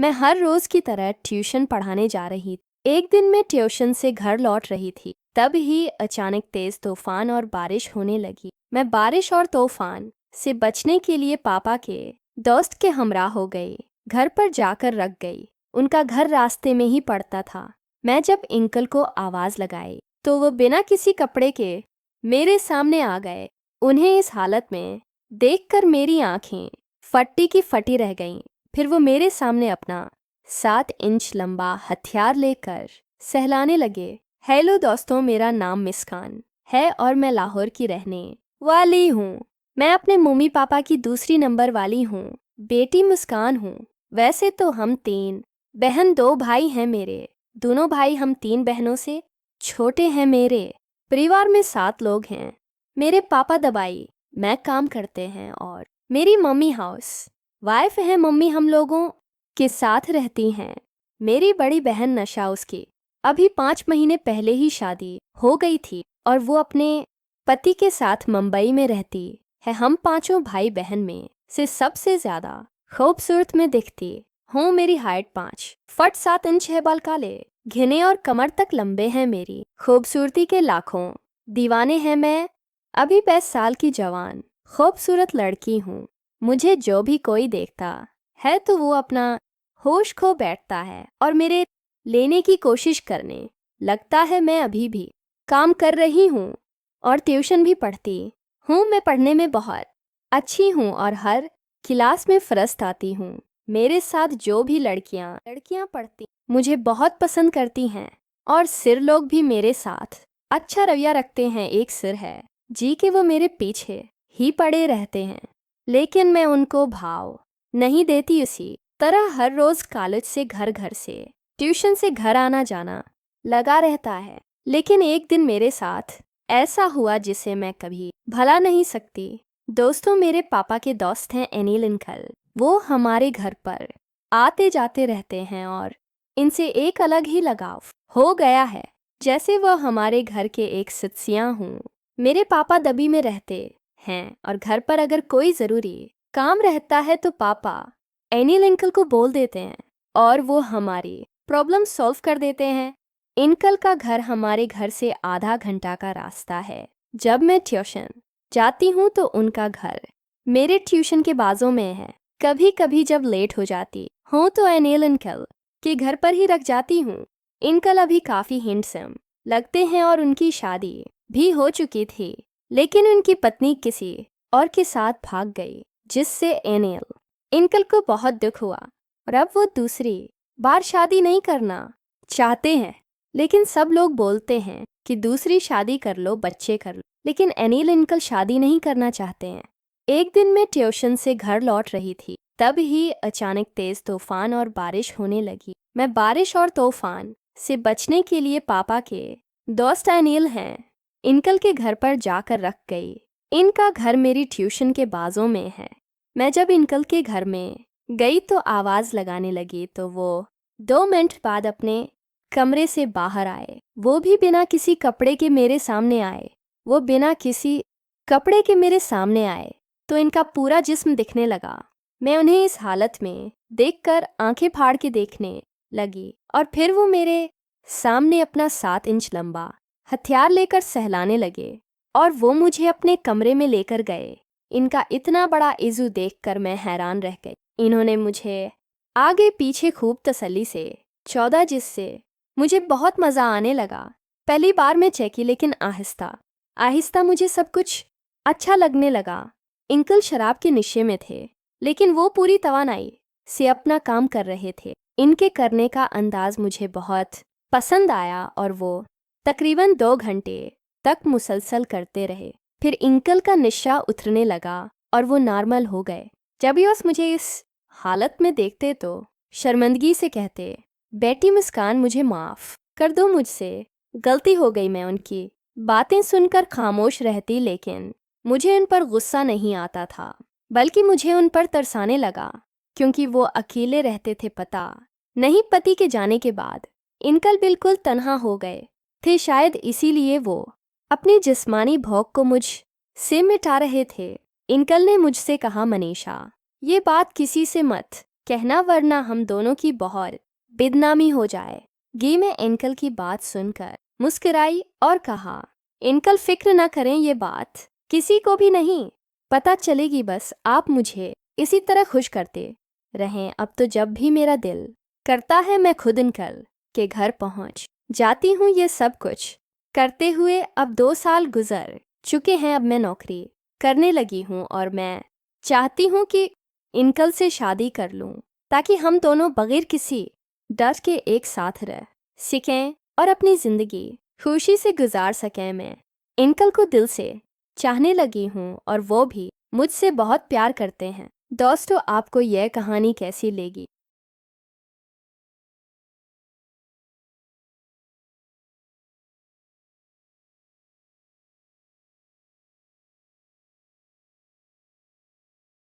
मैं हर रोज की तरह ट्यूशन पढ़ाने जा रही थी। एक दिन मैं ट्यूशन से घर लौट रही थी, तब ही अचानक तेज तूफान और बारिश होने लगी। मैं बारिश और तूफान से बचने के लिए पापा के दोस्त के हमरा हो गई। घर पर जाकर रख गई। उनका घर रास्ते में ही पड़ता था। मैं जब अंकल को आवाज लगाई तो वो बिना किसी कपड़े के मेरे सामने आ गए। उन्हें इस हालत में देखकर मेरी आंखें फटी की फटी रह गईं। फिर वो मेरे सामने अपना 7 इंच लंबा हथियार लेकर सहलाने लगे। हेलो दोस्तों, मेरा नाम मुस्कान है और मैं लाहौर की रहने वाली हूँ। मैं अपने मम्मी पापा की दूसरी नंबर वाली हूँ, बेटी मुस्कान हूँ। वैसे तो हम 3 बहन 2 भाई हैं मेरे। दोनों भाई हम 3 बहनों से छोटे हैं। मेरे परिवार में 7 लोग हैं। मेरे पापा दवाई मैं काम करते हैं और मेरी मम्मी हाउस वाइफ है। मम्मी हम लोगों के साथ रहती हैं। मेरी बड़ी बहन नशा, उसकी अभी 5 महीने पहले ही शादी हो गई थी और वो अपने पति के साथ मुंबई में रहती है। हम 5 भाई बहन में से सबसे ज्यादा खूबसूरत में दिखती हूँ। मेरी हाइट 5 फुट 7 इंच है। बाल काले घने और कमर तक लंबे हैं। मेरी खूबसूरती के लाखों दीवाने हैं। मैं अभी 22 साल की जवान खूबसूरत लड़की हूँ। मुझे जो भी कोई देखता है तो वो अपना होश खो बैठता है और मेरे लेने की कोशिश करने लगता है। मैं अभी भी काम कर रही हूँ और ट्यूशन भी पढ़ती हूँ। मैं पढ़ने में बहुत अच्छी हूँ और हर क्लास में फर्स्ट आती हूँ। मेरे साथ जो भी लड़कियाँ पढ़ती मुझे बहुत पसंद करती हैं और सिर लोग भी मेरे साथ अच्छा रवैया रखते हैं। एक सिर है जी के वो मेरे पीछे ही पड़े रहते हैं, लेकिन मैं उनको भाव नहीं देती। उसी तरह हर रोज कॉलेज से घर से ट्यूशन से घर आना जाना लगा रहता है। लेकिन एक दिन मेरे साथ ऐसा हुआ जिसे मैं कभी भुला नहीं सकती। दोस्तों, मेरे पापा के दोस्त हैं अनिल अंकल। वो हमारे घर पर आते जाते रहते हैं और इनसे एक अलग ही लगाव हो गया है, जैसे वह हमारे घर के एक सदस्या हूँ। मेरे पापा दबी में रहते हैं और घर पर अगर कोई ज़रूरी काम रहता है तो पापा अनिल अंकल को बोल देते हैं और वो हमारी प्रॉब्लम सॉल्व कर देते हैं। अंकल का घर हमारे घर से आधा घंटा का रास्ता है। जब मैं ट्यूशन जाती हूँ तो उनका घर मेरे ट्यूशन के बाजू में है। कभी कभी जब लेट हो जाती हूँ तो अनिल अंकल के घर पर ही रख जाती हूँ। अंकल अभी काफ़ी हैंडसम लगते हैं और उनकी शादी भी हो चुकी थी, लेकिन उनकी पत्नी किसी और के साथ भाग गई, जिससे अनिल अंकल को बहुत दुख हुआ और अब वो दूसरी बार शादी नहीं करना चाहते हैं। लेकिन सब लोग बोलते हैं कि दूसरी शादी कर लो, बच्चे कर लो, लेकिन अनिल अंकल शादी नहीं करना चाहते हैं। एक दिन मैं ट्यूशन से घर लौट रही थी, तब ही अचानक तेज तूफान और बारिश होने लगी। मैं बारिश और तूफान से बचने के लिए पापा के दोस्त अनिल हैं अंकल के घर पर जाकर रख गई। इनका घर मेरी ट्यूशन के बाजू में है। मैं जब अंकल के घर में गई तो आवाज़ लगाने लगी तो वो 2 मिनट बाद अपने कमरे से बाहर आए। वो भी बिना किसी कपड़े के मेरे सामने आए तो इनका पूरा जिस्म दिखने लगा। मैं उन्हें इस हालत में देखकर आंखें फाड़ के देखने लगी और फिर वो मेरे सामने अपना 7 इंच लंबा हथियार लेकर सहलाने लगे और वो मुझे अपने कमरे में लेकर गए। इनका इतना बड़ा इज़ू देखकर मैं हैरान रह गई। इन्होंने मुझे आगे पीछे खूब तसल्ली से 14, जिससे मुझे बहुत मज़ा आने लगा। पहली बार मैं चेकी, लेकिन आहिस्ता आहिस्ता मुझे सब कुछ अच्छा लगने लगा। अंकल शराब के नशे में थे, लेकिन वो पूरी तवानाई से अपना काम कर रहे थे। इनके करने का अंदाज मुझे बहुत पसंद आया और वो तकरीबन 2 घंटे तक मुसलसल करते रहे। फिर अंकल का नशा उतरने लगा और वो नॉर्मल हो गए। जब यूस मुझे इस हालत में देखते तो शर्मिंदगी से कहते, बेटी मुस्कान, मुझे माफ़ कर दो, मुझसे गलती हो गई। मैं उनकी बातें सुनकर खामोश रहती, लेकिन मुझे उन पर गुस्सा नहीं आता था, बल्कि मुझे उन पर तरसाने लगा, क्योंकि वो अकेले रहते थे। पता नहीं, पति के जाने के बाद अंकल बिल्कुल तन्हा हो गए थे। शायद इसीलिए वो अपनी जिस्मानी भौक को मुझ से मिटा रहे थे। अंकल ने मुझसे कहा, मनीषा, ये बात किसी से मत कहना, वरना हम दोनों की बहुत बदनामी हो जाए। गी में अंकल की बात सुनकर मुस्कुराई और कहा, अंकल फिक्र न करें, ये बात किसी को भी नहीं पता चलेगी, बस आप मुझे इसी तरह खुश करते रहें। अब तो जब भी मेरा दिल करता है मैं खुद अंकल के घर पहुंच जाती हूँ। ये सब कुछ करते हुए अब 2 साल गुजर चुके हैं। अब मैं नौकरी करने लगी हूँ और मैं चाहती हूँ कि अंकल से शादी कर लूँ, ताकि हम दोनों बगैर किसी डर के एक साथ रह सकें और अपनी ज़िंदगी खुशी से गुजार सकें। मैं अंकल को दिल से चाहने लगी हूँ और वो भी मुझसे बहुत प्यार करते हैं। दोस्तों, आपको यह कहानी कैसी लगी